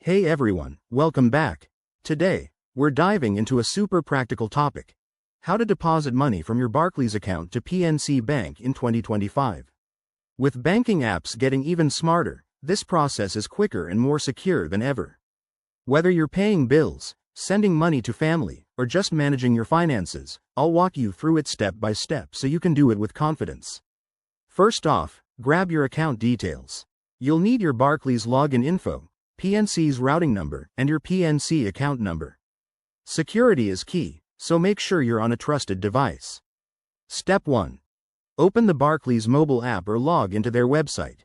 Hey everyone, welcome back. Today, we're diving into a super practical topic: how to deposit money from your Barclays account to PNC Bank in 2025. With banking apps getting even smarter, this process is quicker and more secure than ever. Whether you're paying bills, sending money to family, or just managing your finances, I'll walk you through it step by step so you can do it with confidence. First off, grab your account details. You'll need your Barclays login info, PNC's routing number, and your PNC account number. Security is key, so make sure you're on a trusted device. Step 1. Open the Barclays mobile app or log into their website.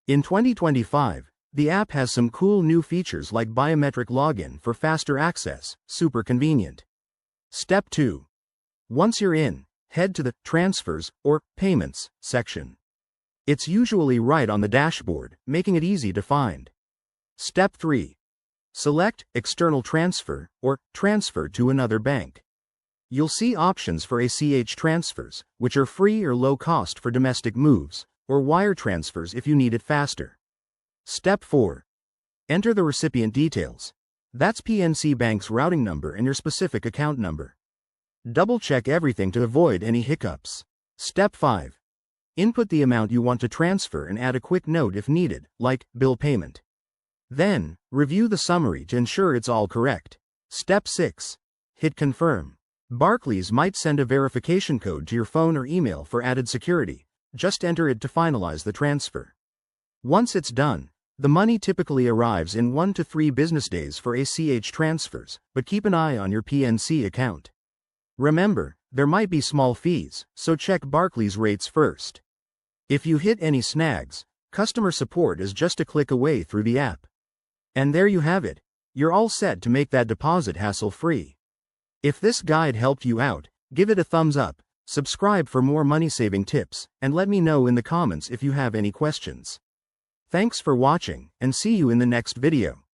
In 2025, the app has some cool new features like biometric login for faster access, super convenient. Step 2. Once you're in, head to the Transfers or Payments section. It's usually right on the dashboard, making it easy to find. Step 3. Select External Transfer or Transfer to another bank. You'll see options for ACH transfers, which are free or low cost for domestic moves, or wire transfers if you need it faster. Step 4. Enter the recipient details. That's PNC Bank's routing number and your specific account number. Double-check everything to avoid any hiccups. Step 5. Input the amount you want to transfer and add a quick note if needed, like bill payment. Then, review the summary to ensure it's all correct. Step 6. Hit Confirm. Barclays might send a verification code to your phone or email for added security. Just enter it to finalize the transfer. Once it's done, the money typically arrives in 1 to 3 business days for ACH transfers, but keep an eye on your PNC account. Remember, there might be small fees, so check Barclays rates first. If you hit any snags, customer support is just a click away through the app. And there you have it. You're all set to make that deposit hassle-free. If this guide helped you out, give it a thumbs up, subscribe for more money-saving tips, and let me know in the comments if you have any questions. Thanks for watching, and see you in the next video.